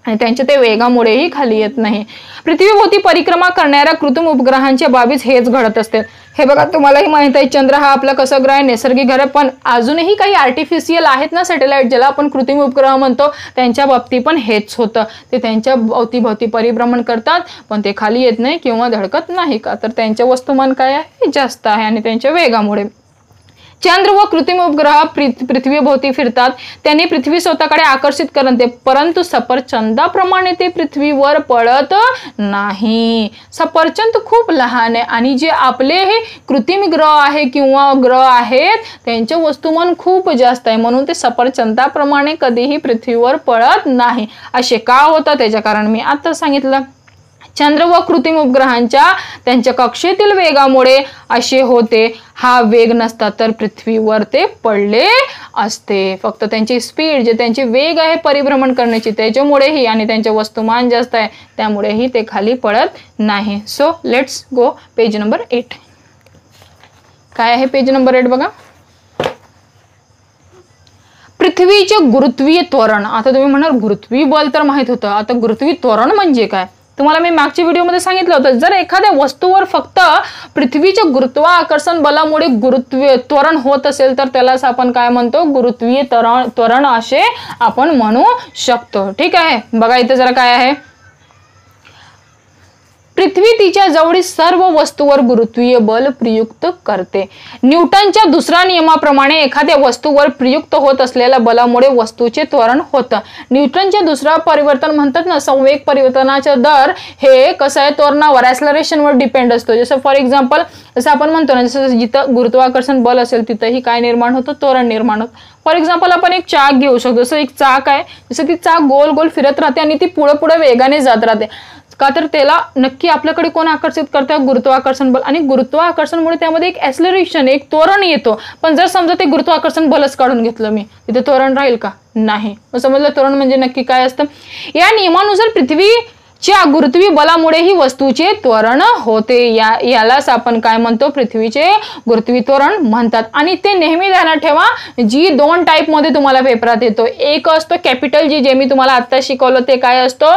आणि त्यांच्या ते वेगामुळेही खाली येत नाही. पृथ्वीभोवती परिक्रमा करणाऱ्या कृत्रिम उपग्रहांच्या बाबतीत हेच घडत असते. हे बघा तुम्हालाही माहित आहे चंद्र हा आपला कसा ग्रह आहे, नैसर्गिक ग्रह, पण अजूनही काही आर्टिफिशियल आहेत ना सॅटेलाइट ज्याला आपण कृत्रिम उपग्रह म्हणतो त्यांच्या बाबतीत पण हेच होतं. ते त्यांच्या अवतीभोवती परिभ्रमण करतात पण ते खाली येत नाही किंवा धडकत नाही का तर त्यांचे वस्तुमान काय आहे जास्त आहे आणि त्यांच्या वेगामुळे. चंद्र व कृत्रिम उपग्रह पृथ्वीभोवती फिरतात, त्यांनी पृथ्वी स्वतःकडे आकर्षित करते परंतु सफरचंदाप्रमाणे ते पृथ्वीवर पडत नाही. सफरचंद खूप लहान आहे आणि जे आपले हे कृत्रिम ग्रह आहे किंवा ग्रह आहेत त्यांचे वस्तुमान खूप जास्त आहे म्हणून ते सफरचंदाप्रमाणे कधीही पृथ्वीवर पडत नाही. असे का होतं त्याचे कारण मी आता सांगितलं. चंद्र व कृत्रिम उपग्रहांच्या त्यांच्या कक्षेतील वेगामुळे असे होते. हा वेग नसता तर पृथ्वीवर ते पडले असते. फक्त त्यांची स्पीड जे त्यांची वेग आहे परिभ्रमण करण्याची त्याच्यामुळेही आणि त्यांचे वस्तुमान जास्त आहे त्यामुळेही ते खाली पडत नाही. So let's go page number 8. काय आहे पेज नंबर 8 बघा. पृथ्वीचे गुरुत्वीय त्वरण. आता तुम्ही म्हणणार गुरुत्वीय बल तर माहित होतं, आता गुरुत्वीय त्वरण म्हणजे काय. तुम्हाला मी मागच्या व्हिडिओमध्ये सांगितलं होतं जर एखाद्या वस्तूवर फक्त पृथ्वीच्या गुरुत्वाकर्षण बलामुळे गुरुत्वीय त्वरण होत असेल तर त्यालाच आपण काय म्हणतो गुरुत्वीय त्वरण असे आपण म्हणू शकतो. ठीक आहे. बघा इथे जरा काय आहे. पृथ्वी तिच्या जवळील सर्व वस्तूवर गुरुत्वीय बल प्रयुक्त करते. न्यूटनच्या दुसऱ्या नियमाप्रमाणे एखाद्या वस्तूवर प्रयुक्त होत असलेल्या बलामुळे वस्तूचे त्वरण होतं. न्यूटनचे दुसरा परिवर्तन म्हणतात ना संवेग परिवर्तनाचा दर हे कसं आहे त्वरणावर ॲक्सलरेशनवर डिपेंड असतो. जसं फॉर एक्झाम्पल जसं आपण म्हणतो ना जसं जिथं गुरुत्वाकर्षण बल असेल तिथंही काय निर्माण होतं त्वरण निर्माण होतं. फॉर एक्झाम्पल आपण एक चाक घेऊ शकतो. जसं एक चाक आहे जसं ती चाक गोल गोल फिरत राहते आणि ती पुढे पुढे वेगाने जात राहते का तर त्याला नक्की आपल्याकडे कोण आकर्षित करतं गुरुत्वाकर्षण बल आणि गुरुत्वाकर्षणमुळे त्यामध्ये एक ॲक्सलरेशन एक त्वरण येतो. पण जर समजा ते गुरुत्वाकर्षण बलच काढून घेतलं मी तिथे त्वरण राहील का नाही. समजलं त्वरण म्हणजे नक्की काय असतं. या नियमानुसार पृथ्वीच्या गुरुत्वीय बलामुळे ही वस्तूचे त्वरण होते. यालाच आपण काय म्हणतो पृथ्वीचे गुरुत्वीय त्वरण म्हणतात. आणि ते नेहमी ध्यानात ठेवा जी 2 टाईप मध्ये तुम्हाला पेपरात येतो. एक असतो कॅपिटल जी जे मी तुम्हाला आता शिकवलं ते काय असतो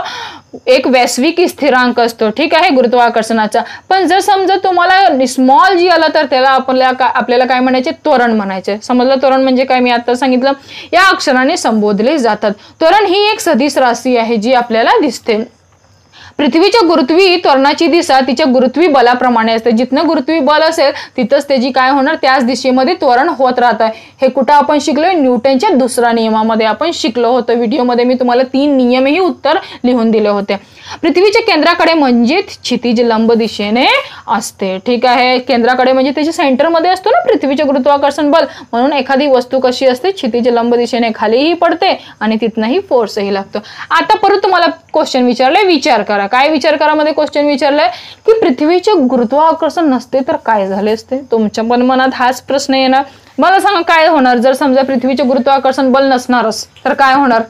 एक वैश्विक स्थिरांक असतो. ठीक आहे गुरुत्वाकर्षणाचा. पण जर समजा तुम्हाला स्मॉल जी आला तर त्याला आपल्याला काय म्हणायचे त्वरण म्हणायचे. समजलं त्वरण म्हणजे काय मी आता सांगितलं. या अक्षराने संबोधले जातात. त्वरण ही एक सदिश राशी आहे जी आपल्याला दिसते. पृथ्वीच्या गुरुत्वी त्वरणाची दिशा तिच्या गुरुत्वी बलाप्रमाणे असते. जिथनं गुरुत्वी बल असेल तिथंच त्याची काय होणार, त्याच दिशेमध्ये त्वरण होत राहतं. हे कुठं आपण शिकलोय, न्यूटनच्या दुसऱ्या नियमामध्ये आपण शिकलो होतो. व्हिडिओमध्ये मी तुम्हाला 3 नियमही उत्तर लिहून दिले होते. पृथ्वीच्या केंद्राकडे म्हणजे क्षितिज लंब दिशेने असते. ठीक आहे, केंद्राकडे म्हणजे त्याच्या सेंटरमध्ये असतो ना पृथ्वीचे गुरुत्वाकर्षण बल, म्हणून एखादी वस्तू कशी असते, क्षितिज लंब दिशेने खालीही पडते आणि तिथनंही फोर्सही लागतो. आता परत तुम्हाला क्वेश्चन विचारलंय, विचार करा. काय विचार करा मध्ये क्वेश्चन विचारलंय की पृथ्वीचे गुरुत्वाकर्षण नसते तर काय झाले असते. तुमच्या पण मनात हाच प्रश्न येणार. मला सांगा काय होणार जर समजा पृथ्वीचे गुरुत्वाकर्षण बल नसणारच तर काय होणार.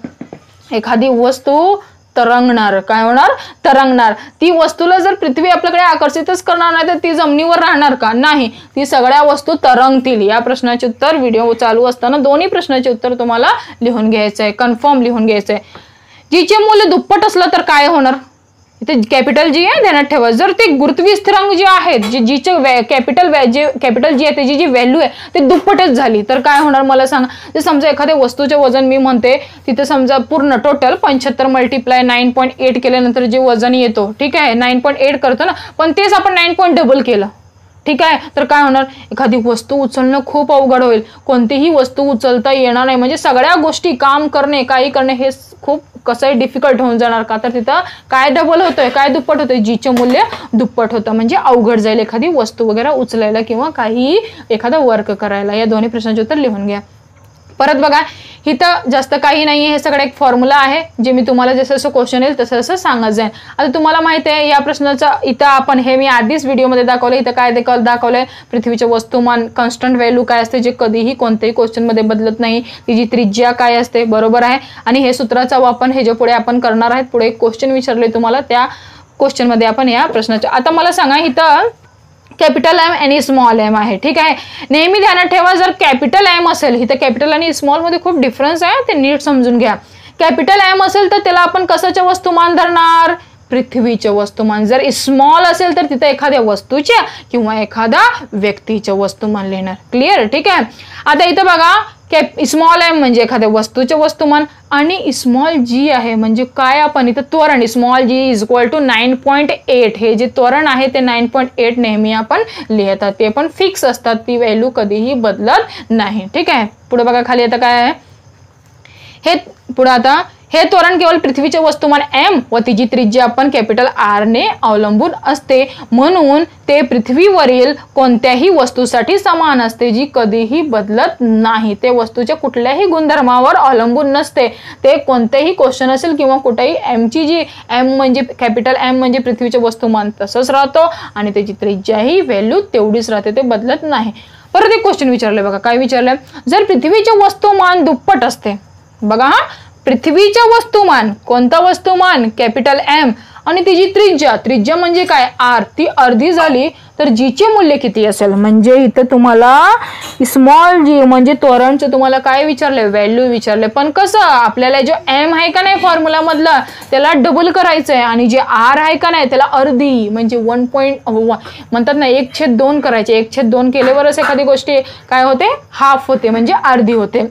एखादी वस्तू तरंगणार. काय होणार, तरंगणार. ती वस्तूला जर पृथ्वी आपल्याकडे आकर्षितच करणार नाही तर ती जमिनीवर राहणार का, नाही, ती सगळ्या वस्तू तरंगतील. या प्रश्नाचे उत्तर व्हिडिओ चालू असताना दोन्ही प्रश्नाचे उत्तर तुम्हाला लिहून घ्यायचं आहे, कन्फर्म लिहून घ्यायचं आहे. जीचे मूल्य दुप्पट असलं तर काय होणार. इथे कॅपिटल जी आहे ध्यानात ठेवा. जर ते गुरुत्वीय स्थिरांक जे आहेत, जीचे कॅपिटल जी आहे त्याची जी व्हॅल्यू आहे ते दुप्पटच झाली तर काय होणार मला सांगा. जर समजा एखाद्या वस्तूचे वजन मी म्हणते तिथे समजा पूर्ण टोटल 75 × 9.8 केल्यानंतर जे वजन येतो, ठीक आहे, 9.8 करतो ना, पण तेच आपण 9.डबल केलं, ठीक आहे, तर काय होणार. एखादी वस्तू उचलणं खूप अवघड होईल. कोणतीही वस्तू उचलता येणार नाही. म्हणजे सगळ्या गोष्टी काम करणे, काही करणे हे खूप कसं आहे, डिफिकल्ट होऊन जाणार. का तर तिथं काय डबल होतोय, काय दुप्पट होतोय, जीचे मूल्य दुप्पट होतं. म्हणजे अवघड जाईल एखादी वस्तू वगैरे उचलायला किंवा काही एखादा वर्क करायला. या दोन्ही प्रश्नांचे उत्तर लिहून घ्या. परत बघा, इथं जास्त काही नाहीये, हे सगळं एक फॉर्म्युला आहे जे मी तुम्हाला जसं जसं क्वेश्चन येईल तसं तसं सांगत जाईन. आता तुम्हाला माहिती आहे या प्रश्नाचा इथं आपण हे मी आधीच व्हिडिओमध्ये दाखवलं. इथं काय दाखवलंय, पृथ्वीचे वस्तुमान कॉन्स्टंट व्हॅल्यू काय असते जे कधीही कोणत्याही क्वेश्चन मध्ये बदलत नाही, तिची त्रिज्या काय असते, बरोबर आहे. आणि हे सूत्राचा वापर हे जे पुढे आपण करणार आहेत, पुढे एक क्वेश्चन विचारले तुम्हाला त्या क्वेश्चन मध्ये आपण या प्रश्नाच्या. आता मला सांगा, इथं कॅपिटल एम आणि स्मॉल एम आहे, ठीक आहे. नेहमी ध्यानात ठेवा, जर कॅपिटल एम असेल, इथं कॅपिटल आणि स्मॉल मध्ये खूप डिफरन्स आहे, ते नीट समजून घ्या. कॅपिटल एम असेल तर त्याला आपण कशाचे वस्तुमान धरणार, पृथ्वीचे वस्तुमान. जर स्मॉल असेल तर तिथे एखाद्या वस्तूचे किंवा एखादा व्यक्तीचे वस्तुमान लिहिणार. क्लिअर, ठीक आहे. आता इथं बघा, स्मॉल एम म्हणजे एखाद्या वस्तूचे वस्तुमान आणि स्मॉल जी आहे म्हणजे काय, आपण इथं त्वरण small g is equal to 9.8. हे जे त्वरण आहे ते 9.8 नेहमी आपण लिहितात. ते पण फिक्स असतात, ती व्हॅल्यू कधीही बदलत नाही, ठीक आहे. पुढे बघा, खाली आता काय आहे, हे पुढे आता हे त्वरण केवळ पृथ्वीचे वस्तुमान एम व तिची त्रिज्या आपण कॅपिटल आर ने अवलंबून असते. म्हणून ते पृथ्वीवरील कोणत्याही वस्तूसाठी समान असते, जी कधीही बदलत नाही. ते वस्तूच्या कुठल्याही गुणधर्मावर अवलंबून नसते. ते कोणतेही क्वेश्चन असेल किंवा कुठेही एमची जी एम म्हणजे कॅपिटल एम म्हणजे पृथ्वीचे वस्तुमान तसंच राहतो आणि त्याची त्रिज्याही व्हॅल्यू तेवढीच राहते, ते बदलत नाही. परत एक क्वेश्चन विचारले बघा, काय विचारलंय, जर पृथ्वीचे वस्तुमान दुप्पट असते, बघा हा, पृथ्वीच्या वस्तुमान, कोणता वस्तुमान, कॅपिटल एम आणि तिची त्रिज्या म्हणजे काय, आर, ती अर्धी झाली तर जीचे मूल्य किती असेल. म्हणजे इथं तुम्हाला स्मॉल जी म्हणजे त्वरणचं तुम्हाला काय विचारलंय, व्हॅल्यू विचारले. पण कसं, आपल्याला जो एम आहे का नाही फॉर्म्युला मधला त्याला डबल करायचं आहे आणि जे आर आहे का नाही त्याला अर्धी म्हणजे 1.1 म्हणतात ना, 1/2 करायचे. 1/2 केल्यावरच एखादी गोष्टी काय होते, हाफ होते म्हणजे अर्धी होते.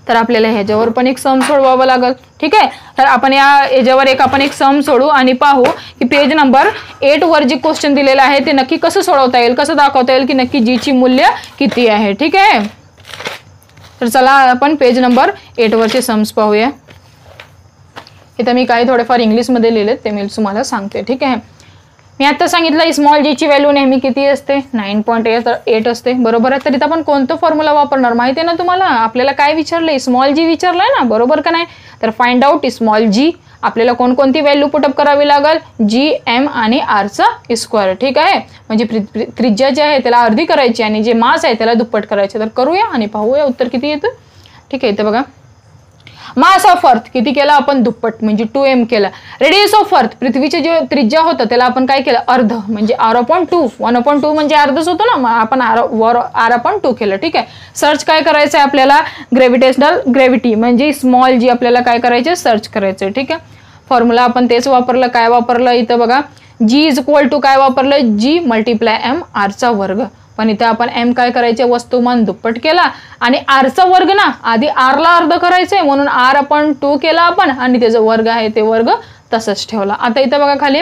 तर आपल्याला ह्याच्यावर पण एक सम सोडवावं लागेल, ठीक आहे. तर आपण याच्यावर आपण एक सम सोडू आणि पाहू की पेज नंबर 8 वर जे क्वेश्चन दिलेलं आहे ते नक्की कसं सोडवता येईल, कसं दाखवता येईल की नक्की जीची मूल्य किती आहे, ठीक आहे. तर चला आपण पेज नंबर 8 वरचे सम्स पाहूया. इथं मी काही थोडेफार इंग्लिशमध्ये लिहिले ते मी तुम्हाला सांगते, ठीक आहे. मी आता सांगितलं स्मॉल जी ची व्हॅल्यू नेहमी किती असते, 9.8 असते, बरोबर आहे. तर इथं आपण कोणतं फॉर्म्युला वापरणार माहिती आहे ना तुम्हाला. आपल्याला काय विचारलंय, स्मॉल जी विचारलंय ना, बरोबर का नाही. तर फाइंड आउट स्मॉल जी. आपल्याला कोणकोणती व्हॅल्यू पुटअप करावी लागेल, जी, एम आणि आरचा स्क्वेअर, ठीक आहे. म्हणजे त्रिज्या जी आहे त्याला अर्धी करायची आणि जे मास आहे त्याला दुप्पट करायचे. तर करूया आणि पाहूया उत्तर किती येतं, ठीक आहे. इथं बघा, मास ऑफ अर्थ किती केला आपण, दुप्पट म्हणजे 2m केला. रेडियस ऑफ अर्थ, पृथ्वीचे जे त्रिज्या होतं त्याला आपण काय केलं, अर्ध म्हणजे r/2. 1/2 म्हणजे अर्धच होतं ना, मग आपण r/2 केलं, ठीक आहे. सर्च काय करायचं आहे आपल्याला, ग्रॅव्हिटेशनल ग्रॅव्हिटी म्हणजे स्मॉल जी आपल्याला काय करायचं, सर्च करायचं, ठीक आहे. फॉर्म्युला आपण तेच वापरलं. काय वापरलं इथं बघा, g इज इक्वल टू काय वापरलं, g × m r चा वर्ग. पण इथे आपण एम काय करायचे, वस्तुमान दुप्पट केला आणि आरचा वर्ग ना आधी आरला अर्ध करायचंय म्हणून आर आपण 2 केला आपण आणि त्याचा वर्ग आहे ते वर्ग तसंच ठेवला. आता इथं बघा खाली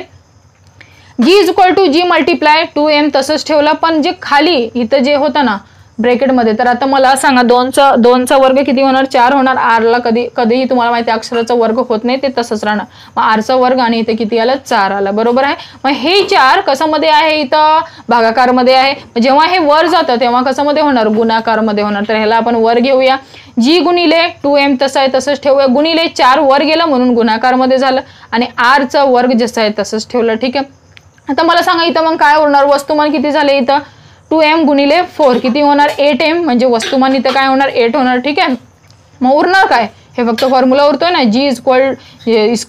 g equal to g multiply 2m तसंच ठेवला, पण जे खाली इथं जे होतं ना ब्रॅकेटमध्ये, तर आता मला सांगा 2चा वर्ग किती होणार, 4 होणार. आरला कधीही तुम्हाला माहिती अक्षराचा वर्ग होत नाही, ते तसंच राहणार. मग आरचा वर्ग आणि इथे किती आलं, 4 आला. बरोबर आहे. मग हे 4 कशामध्ये आहे, इथं भागाकारमध्ये आहे. जेव्हा हे वर जातं तेव्हा कशामध्ये होणार, गुणाकारमध्ये होणार. तर ह्याला आपण वर घेऊया. g गुणिले 2m तसं आहे तसंच ठेवूया, गुणिले 4 वर गेलं म्हणून गुणाकारमध्ये झालं आणि आरचा वर्ग जसं आहे तसंच ठेवलं. ठीक आहे. आता मला सांगा इथं मग काय होणार, वस्तुमान किती झाले, इथं 2m गुणिले 4 किती होणार, 8m. म्हणजे वस्तुमान इथं काय होणार, 8 होणार. ठीक आहे. मग उरणार काय, हे फक्त फॉर्म्युला उरतोय ना, g इक्वल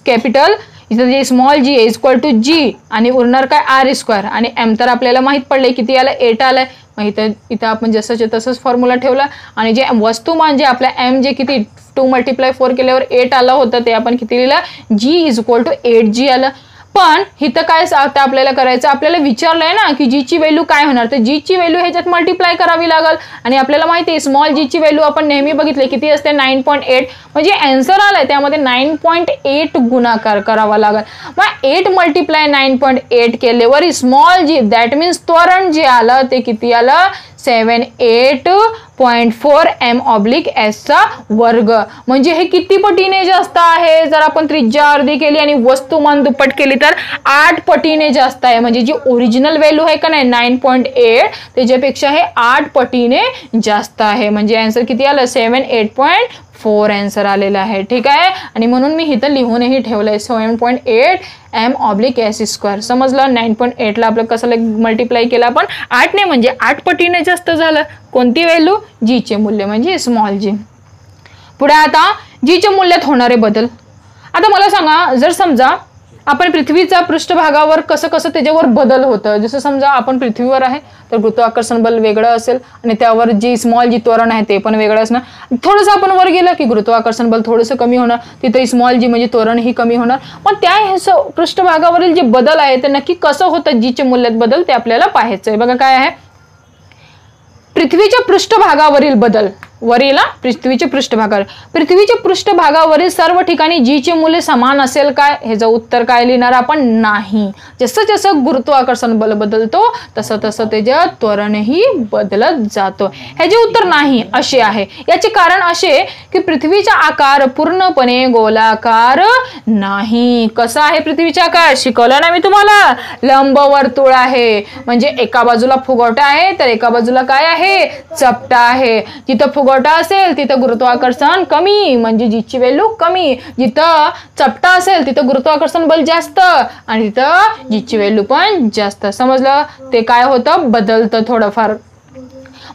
कॅपिटल इथं जे small g is equal to g आणि उरणार काय आर स्क्वेअर आणि m तर आपल्याला माहित पडले किती आलं, 8 आलंय. मग इथं आपण जसंच तसंच फॉर्म्युला ठेवला आणि जे वस्तुमान जे आपल्या m जे किती 2 × 4 केल्यावर 8 आलं होतं ते आपण किती लिहिलं, g is equal to 8g आलं. पण इथं काय आता आपल्याला करायचं, आपल्याला विचारलंय ना की जी ची व्हॅल्यू काय होणार, तर जी ची व्हॅल्यू ह्याच्यात मल्टिप्लाय करावी लागल आणि आपल्याला माहिती आहे स्मॉल जी ची व्हॅल्यू आपण नेहमी बघितले किती असते, 9.8. म्हणजे आन्सर आलाय त्यामध्ये 9.8 गुणाकार करावा लागल. मग 8 × 9.8 केल्यावर स्मॉल जी दॅट मीन्स त्वरण जे आलं ते किती आलं, 78.4 m/s चा वर्ग. म्हणजे हे किती पटीने जास्त आहे, जर आपण त्रिज्या अर्धी केली आणि वस्तुमान दुप्पट केली तर 8 पटीने जास्त आहे. म्हणजे जी ओरिजिनल व्हॅल्यू आहे का नाही 9.8 त्याच्यापेक्षा हे 8 पटीने जास्त आहे. म्हणजे आन्सर किती आलं, 78.4 आन्सर आलेला आहे. ठीक आहे. आणि म्हणून मी इथं लिहूनही ठेवलंय 7.8 m/s². समजलं. 9.8 ला आपलं कसं मल्टिप्लाय केलं आपण 8 ने, म्हणजे 8 पटीने जास्त झालं. कोणती व्हॅल्यू, जी चे मूल्य म्हणजे स्मॉल जी. पुढे आता जी च्या मूल्यात होणारे बदल. आता मला सांगा, जर समजा आपण पृथ्वीच्या पृष्ठभागावर कसं त्याच्यावर बदल होतं, जसं समजा आपण पृथ्वीवर आहे तर गुरुत्वाकर्षण बल वेगळं असेल आणि त्यावर जी स्मॉल जी त्वरण आहे ते पण वेगळं असणार. थोडंसं आपण वर गेलं की गुरुत्वाकर्षण बल थोडंसं कमी होणार, तिथे स्मॉल जी म्हणजे त्वरण ही कमी होणार. पण त्या पृष्ठभागावरील जे बदल आहे ते नक्की कसं होतं, जी च्या मूल्यात बदल ते आपल्याला पाहायचं आहे. बघा काय आहे, पृथ्वीच्या पृष्ठभागावरील बदल. वरील पृथ्वीच्या पृष्ठभागावरील सर्व ठिकाणी जी चे मूल्य समान असेल काय, ह्याचं उत्तर काय लिहिणार आपण, नाही. जसं जसं गुरुत्वाकर्षण बल बदलतो तसं तसं त्याच्या त्वरणही बदलत जातो. ह्याचे उत्तर नाही असे आहे. याचे कारण असे की पृथ्वीचा आकार पूर्णपणे गोलाकार नाही. कसा आहे पृथ्वीचा आकार, शिकवलं ना मी तुम्हाला, लंबवर्तुळ आहे. म्हणजे एका बाजूला फुगवटा आहे तर एका बाजूला काय आहे, चपटा आहे. जिथं फुगवटा असेल तिथं गुरुत्वाकर्षण कमी म्हणजे जी ची व्हॅल्यू कमी, जिथं चपटा असेल तिथं गुरुत्वाकर्षण बल जास्त आणि तिथं जी ची व्हॅल्यू पण जास्त. समजलं. ते काय होतं, बदलतं थोडंफार.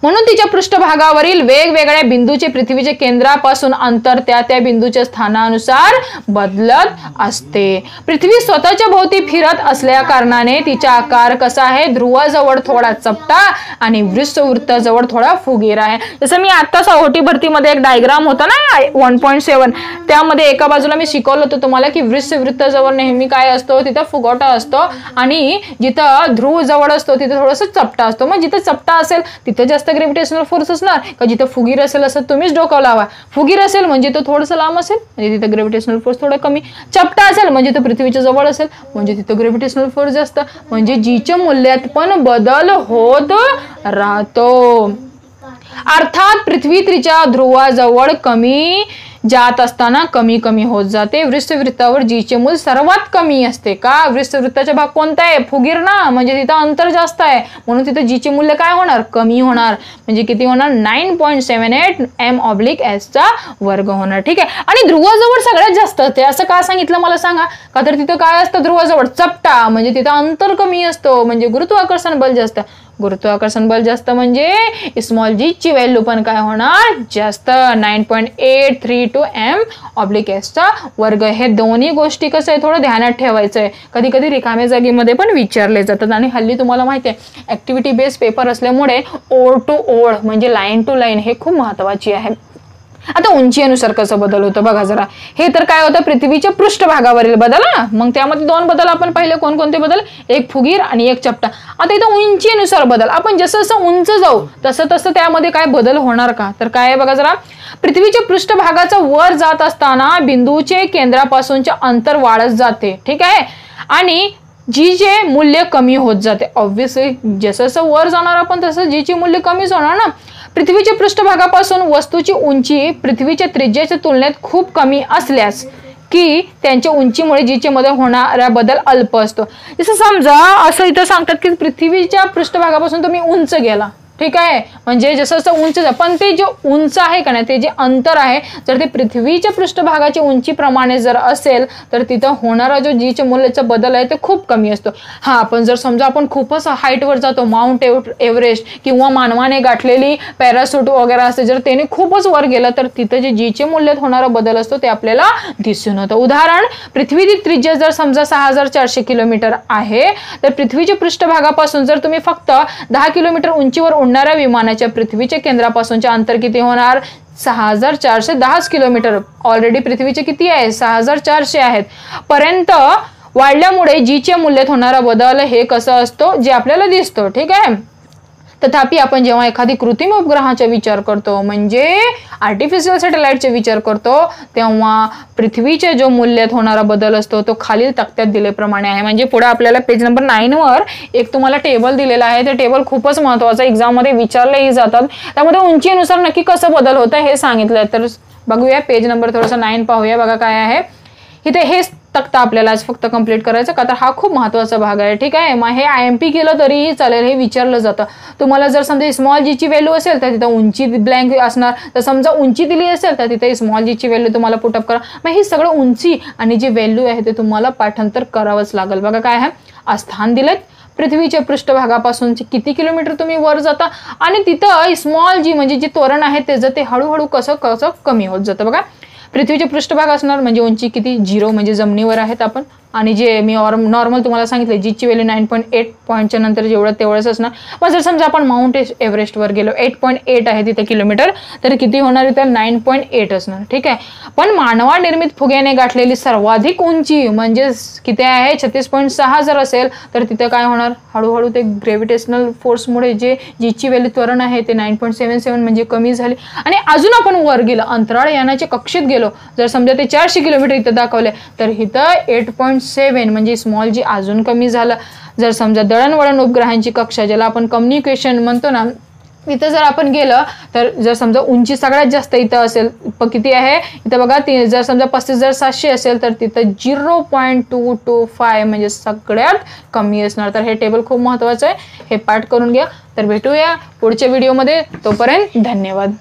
म्हणून तिच्या पृष्ठभागावरील वेगवेगळ्या बिंदूचे पृथ्वीच्या केंद्रापासून अंतर त्या बिंदूच्या स्थानानुसार बदलत असते. पृथ्वी स्वतःच्या भोवती फिरत असल्या कारणाने तिचा आकार कसा आहे, ध्रुवाजवळ थोडा चपटा आणि वृत्तवृत्ताजवळ थोडा फुगीर आहे. जसं मी आता साहोटी भरतीमध्ये एक डायग्राम होता ना 1.7, त्यामध्ये एका बाजूला मी शिकवलं होतं तुम्हाला की वृत्तवृत्ताजवळ नेहमी काय असतो, तिथं फुगवटा असतो आणि जिथं ध्रुव जवळ असतो तिथं थोडंसं चपटा असतो. मग जिथं चपटा असेल तिथं जास्त ग्रेव्हिटेशनल फोर्स असणार का, जिथं फुगीर असेल असं तुम्हीच डोकं लावा. फुगीर असेल म्हणजे तो थोडंसं लांब असेल म्हणजे तिथं ग्रेव्हिटेशनल फोर्स थोडा कमी. चपटा असेल म्हणजे तो पृथ्वीच्या जवळ असेल म्हणजे तिथं ग्रेव्हिटेशनल फोर्स जास्त. म्हणजे जीच्या मूल्यात पण बदल होत राहतो. अर्थात पृथ्वी तिच्या ध्रुवाजवळ कमी जात असताना कमी कमी होत जाते. वृत्तवृत्तावर जी चे मूल्य सर्वात कमी असते. का, वृत्तवृत्ताचा भाग कोणता आहे, फुगीर ना, म्हणजे तिथं अंतर जास्त आहे म्हणून तिथं जी चे मूल्य काय होणार, कमी होणार. म्हणजे किती होणार, 9.78 m/s चा वर्ग होणार. ठीक आहे. आणि ध्रुवाजवळ सगळ्यात जास्त असते असं का सांगितलं मला सांगा, का तर तिथं काय असतं ध्रुवाजवळ, चपटा म्हणजे तिथं अंतर कमी असतो म्हणजे गुरुत्वाकर्षण बल जास्त. गुरुत्वाकर्षण बल जास्त म्हणजे स्मॉल जी ची व्हॅल्यू पण काय होणार, जास्त. 9.832 m/s चा वर्ग. हे दोन्ही गोष्टी कसं आहे थोडं ध्यानात ठेवायचं आहे. कधी कधी रिकाम्या जागेमध्ये पण विचारले जातात आणि हल्ली तुम्हाला माहिती आहे ऍक्टिव्हिटी बेस्ड पेपर असल्यामुळे ओळ टू ओळ म्हणजे लाईन टू लाईन हे खूप महत्वाची आहे. आता उंचीनुसार कसं बदल होतं बघा जरा. हे तर काय होतं पृथ्वीच्या पृष्ठभागावरील बदल ना. मग त्यामध्ये दोन बदल आपण पाहिले कोणकोणते बदल, एक फुगीर आणि एक चपटा. आता इथं उंचीनुसार बदल, आपण जसं जसं उंच जाऊ तसं तसं त्यामध्ये काय बदल होणार का, तर काय आहे बघा जरा. पृथ्वीच्या पृष्ठभागाचा वर जात असताना बिंदूचे केंद्रापासूनचे अंतर वाढत जाते. ठीक आहे. आणि जी चे मूल्य कमी होत जाते. ऑब्व्हियसली जसं जसं वर जाणार आपण तसं जीचे मूल्य कमीच होणार ना. पृथ्वीच्या पृष्ठभागापासून वस्तूची उंची पृथ्वीच्या त्रिज्याच्या तुलनेत खूप कमी असल्यास की त्यांच्या उंचीमुळे जीचे मध्ये होणारा बदल अल्प असतो. जसं समजा असं इथं सांगतात की पृथ्वीच्या पृष्ठभागापासून तुम्ही उंच गेला. ठीक आहे. म्हणजे जसं जसं उंच पण ते जे उंच आहे का नाही ते जे अंतर आहे जर ते पृथ्वीच्या पृष्ठभागाच्या उंचीप्रमाणे जर असेल तर तिथं होणारा जो जीच्या मूल्याचा बदल आहे ते खूप कमी असतो. हा पण जर समजा आपण खूपच हाईटवर जातो, माउंट एव्हरेस्ट किंवा मानवाने गाठलेली पॅरासूट वगैरे असते, जर त्याने खूपच वर गेलं तर तिथं जे जीचे मूल्यात होणारा बदल असतो ते आपल्याला दिसून होतं. उदाहरण, पृथ्वीची त्रिज्या जर समजा 6400 किलोमीटर आहे तर पृथ्वीच्या पृष्ठभागापासून जर तुम्ही फक्त 10 किलोमीटर उंचीवर उडणाऱ्या विमानाच्या पृथ्वीच्या केंद्रापासूनचे अंतर किती होणार, 6410 किलोमीटर. ऑलरेडी पृथ्वीचे किती आहे, 6400 आहेत पर्यंत वाढल्यामुळे जीच्या मूल्यात होणारा बदल हे कसं असतो जे आपल्याला दिसतो. ठीक आहे. तथापि आपण जेव्हा एखादी कृत्रिम उपग्रहाचा विचार करतो म्हणजे आर्टिफिशियल सॅटेलाइटचा विचार करतो तेव्हा पृथ्वीच्या जो मूल्यात होणारा बदल असतो तो खालील तक्त्यात दिल्याप्रमाणे आहे. म्हणजे पुढे आपल्याला पेज नंबर 9 वर एक तुम्हाला टेबल दिलेला आहे. ते टेबल खूपच महत्त्वाचं, एक्झाम मध्ये विचारलेही जातात. त्यामध्ये उंचीनुसार नक्की कसं बदल होतं हे सांगितलंय. तर बघूया पेज नंबर थोडंसं 9 पाहूया. बघा काय आहे इथे. हे तक्ता आपल्याला आज फक्त कंप्लीट करायचं का तर हा खूप महत्त्वाचा भाग आहे. ठीक आहे. मग हे IMP केलं तरीही चालेल, हे विचारलं जातं तुम्हाला. जर समजा स्मॉल जीची व्हॅल्यू असेल तर तिथं उंची ब्लँक असणार, तर समजा उंची दिली असेल तर तिथे स्मॉल जीची व्हॅल्यू तुम्हाला पुटअप करा. मग हे सगळं उंची आणि जी व्हॅल्यू आहे ते तुम्हाला पाठांतर करावंच लागेल. बघा काय आहे, स्थान दिलेत पृथ्वीच्या पृष्ठभागापासून किती किलोमीटर तुम्ही वर जाता आणि तिथं स्मॉल जी म्हणजे जे त्वरण आहे त्याचं ते हळूहळू कसं कसं कमी होत जातं. बघा पृथ्वीचे पृष्ठभाग असणार म्हणजे उंची किती, 0 म्हणजे जमिनीवर आहेत आपण. आणि जे मी नॉर्मल तुम्हाला सांगितलं जीची व्हॅल्यू 9.8 पॉईंटच्या नंतर जेवढं तेवढंच असणार. पण जर समजा आपण माउंट एव्हरेस्टवर गेलो 8.8 आहे तिथे किलोमीटर तर किती होणार इथं 9.8 असणार. ठीक आहे. पण मानवा निर्मित फुग्याने गाठलेली सर्वाधिक उंची म्हणजे किती आहे 36.6 जर असेल तर तिथं काय होणार, हळूहळू ते ग्रेव्हिटेशनल फोर्समुळे जे जीची व्हॅल्यू त्वरण आहे ते 9.77 म्हणजे कमी झाली. आणि अजून आपण वर गेलो अंतराळ यानाच्या कक्षेत गेलो, जर समजा ते 400 किलोमीटर इथं दाखवले तर इथं 8.7 म्हणजे स्मॉल जी अजून कमी झालं. जर समजा दळणवळण उपग्रहांची कक्षा ज्याला आपण कम्युनिकेशन म्हणतो ना इथं जर आपण गेलं तर जर समजा उंची सगळ्यात जास्त इथं असेल किती आहे इथं बघा, जर समजा 35,700 असेल तर तिथं 0.225 म्हणजे सगळ्यात कमी असणार. तर हे टेबल खूप महत्त्वाचं आहे, हे पाठ करून घ्या. तर भेटूया पुढच्या व्हिडिओमध्ये, तोपर्यंत धन्यवाद.